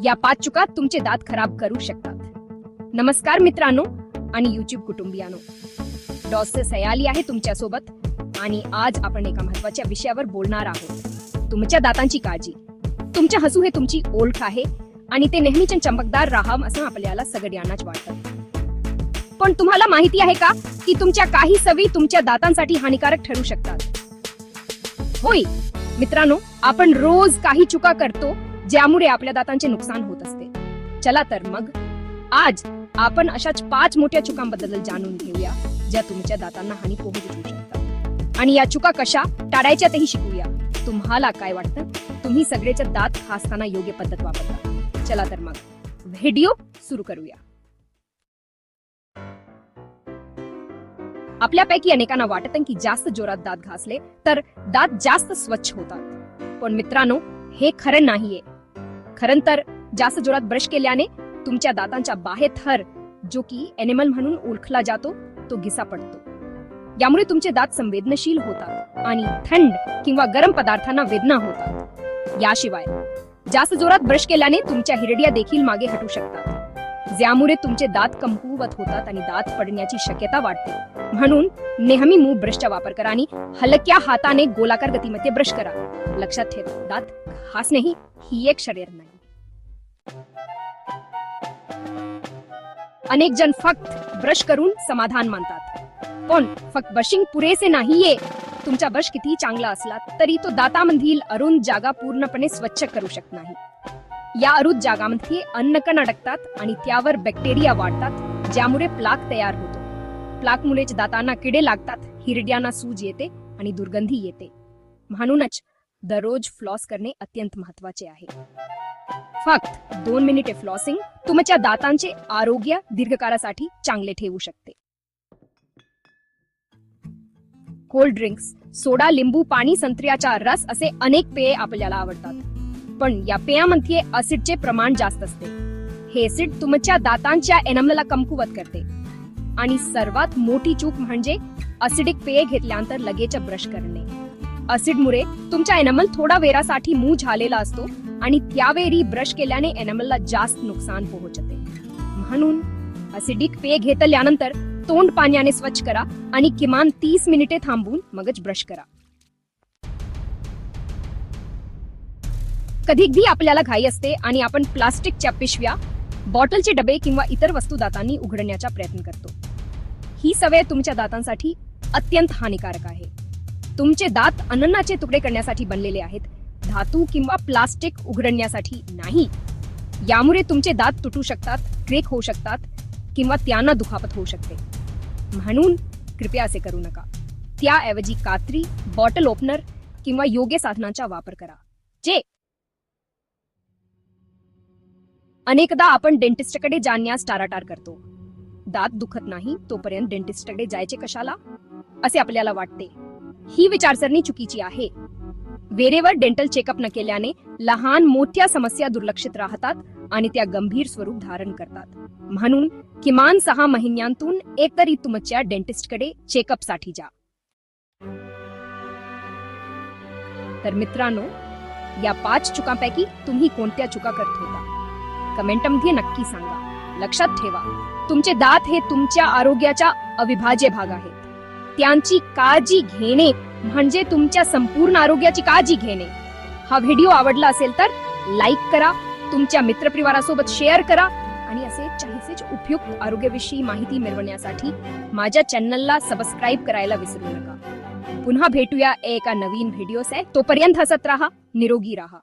या 5 चुका तुमचे दात खराब करू शकतात। नमस्कार मित्रांनो आणि YouTube कुटुंबियानो, डॉक्टर सयाली आहे तुमच्या सोबत आणि आज आपण एका महत्त्वाच्या विषयावर बोलणार आहोत। तुमच्या दातांची काळजी। तुमचे हसू हे तुमची ओळख आहे आणि ते नेहमीच चमकदार राहावं असं आपल्याला सगळ्यांनाच वाटतं। पण तुम्हाला माहिती आहे का की तुमच्या काही सवयी तुमच्या दातांसाठी हानिकारक ठरू शकतात? होय मित्रांनो, आपण रोज काही चुका करतो ज्यामुळे आपल्या दातांचे नुकसान होत असते। चला तर मग आज आपण अशाच 5 मोठ्या चुकांबद्दल जाणून घेऊया ज्या तुमच्या दातांना हानी पोहोचवू शकतात आणि या चुका कशा टाळायच्या तेही शिकूया। तुम्हाला काय वाटतं? तुम्ही सगळेच दात घासताना योग्य पद्धत वापरता? चला तर मग व्हिडिओ सुरू करूया। आपल्यापैकी अनेकांना वाटतं की जास्त जोरात दात घासले तर दात जास्त स्वच्छ होतात, पण मित्रांनो हे खरं नाहीये। खरं तर जास्त जोरात ब्रश केल्याने तुमच्या दातांच्या बाहेर थर, जो की एनिमल म्हणून ओळखला जातो, तो घिसा पडतो। यामुळे तुमचे दात संवेदनशील होतात आणि थंड किंवा गरम पदार्थांना वेदना होतात। याशिवाय जास्त जोरात ब्रश केल्याने तुमच्या हिरड्या देखील मागे हटू शकतात, ज्यामुळे तुमचे दात कमकुवत होतात आणि दात पडण्याची शक्यता वाढते। म्हणून नेहमी मूव ब्रशचा वापर करा आणि हलक्या हाताने गोलाकार गतीमध्ये ब्रश करा। लक्षात ठेवा, दात घासणे ही एक शरीर नाही। अनेक जण फक्त ब्रश करून समाधान मानतात, पण फक्त ब्रशिंग पुरेसे नाहीये। तुमचा ब्रश किती चांगला असला तरी तो दातामधील अरुंद जागा पूर्णपणे स्वच्छ करू शकत नाही। या अरुंद जागांमध्ये अन्नकण अडकतात आणि त्यावर बॅक्टेरिया वाढतात, ज्यामुळे प्लाक तयार होतो। प्लाकमुळे दातांना किडे लागतात, हिरड्यांना सूज येते आणि दुर्गंधी येते। म्हणूनच दररोज फ्लॉस करणे अत्यंत महत्त्वाचे आहे। फक्त 2 मिनिटे फ्लॉसिंग तुमच्या दातांचे आरोग्य दीर्घकाळासाठी चांगले ठेवू शकते। कोल्ड ड्रिंक्स, सोडा, लिंबू पाणी, संत्र्याचा रस असे अनेक पेय आपल्याला आवडतात, पण या पेयामध्ये ऍसिडचे प्रमाण जास्त असते। हे ऍसिड तुमच्या दातांच्या एनामलला कमकुवत करते आणि सर्वात मोठी चूक म्हणजे ऍसिडिक पेय घेतल्यानंतर लगेच ब्रश करणे। ऍसिडमुळे तुमचा एनामल थोडा वेळासाठी मूव झालेला असतो आणि त्यावेळी ब्रश केल्याने एनामलला जास्त नुकसान पोहोचते। म्हणून ऍसिडिक पेय घेतल्यानंतर तोंड पाण्याने स्वच्छ करा आणि किमान 30 मिनिटे थांबून मगच ब्रश करा। कधीकधी आपल्याला घाई असते आणि आपण प्लास्टिकच्या पिशव्या, बॉटलचे डबे किंवा इतर वस्तू दातांनी उघडण्याचा प्रयत्न करतो। ही सवय तुमच्या दातांसाठी अत्यंत हानिकारक आहे। तुमचे दात अन्नाचे तुकडे करण्यासाठी बनलेले आहेत, धातू किंवा प्लास्टिक उघडण्यासाठी नाही। यामुळे तुमचे दात तुटू शकतात, क्रॅक होऊ शकतात किंवा त्यांना दुखापत होऊ शकते। म्हणून कृपया असे करू नका। त्याऐवजी कात्री, बॉटल ओपनर किंवा योग्य साधनांचा वापर करा। जे अनेकदा आपण डेंटिस्टकडे जाण्यास टाळाटाळ करतो। दात दुखत नाही तोपर्यंत डेंटिस्टकडे जायचे कशाला असे आपल्याला वाटते। ही विचारसरणी चुकीची आहे। वेळेवर डेंटल चेकअप न केल्याने लहान मोठ्या समस्या दुर्लक्षित राहतात आणि त्या गंभीर स्वरूप धारण करतात। म्हणून किमान 6 महिन्यांतून एकतरी तुमच्या डेंटिस्टकडे चेकअप साठी जा। तर मित्रांनो, या 5 चुकांपैकी तुम्ही कोणत्या चुका करत होता? कमेंटमध्ये नक्की सांगा। लक्षात ठेवा, तुमचे दात हे तुमच्या आरोग्याचा अविभाज्य भाग आहेत। त्यांची काळजी घेणे म्हणजे तुमच्या संपूर्ण आरोग्याची काळजी घेणे। हा व्हिडिओ आवडला असेल तर लाईक करा, तुमच्या मित्रपरिवारासोबत शेअर करा आणि असे चाहीसेच उपयुक्त आरोग्याविषयी माहिती मिळवण्यासाठी माझ्या चॅनलला सबस्क्राईब करायला विसरू नका। पुन्हा भेटूया एका नवीन व्हिडिओस आहे। तोपर्यंत हसत राहा, निरोगी राहा।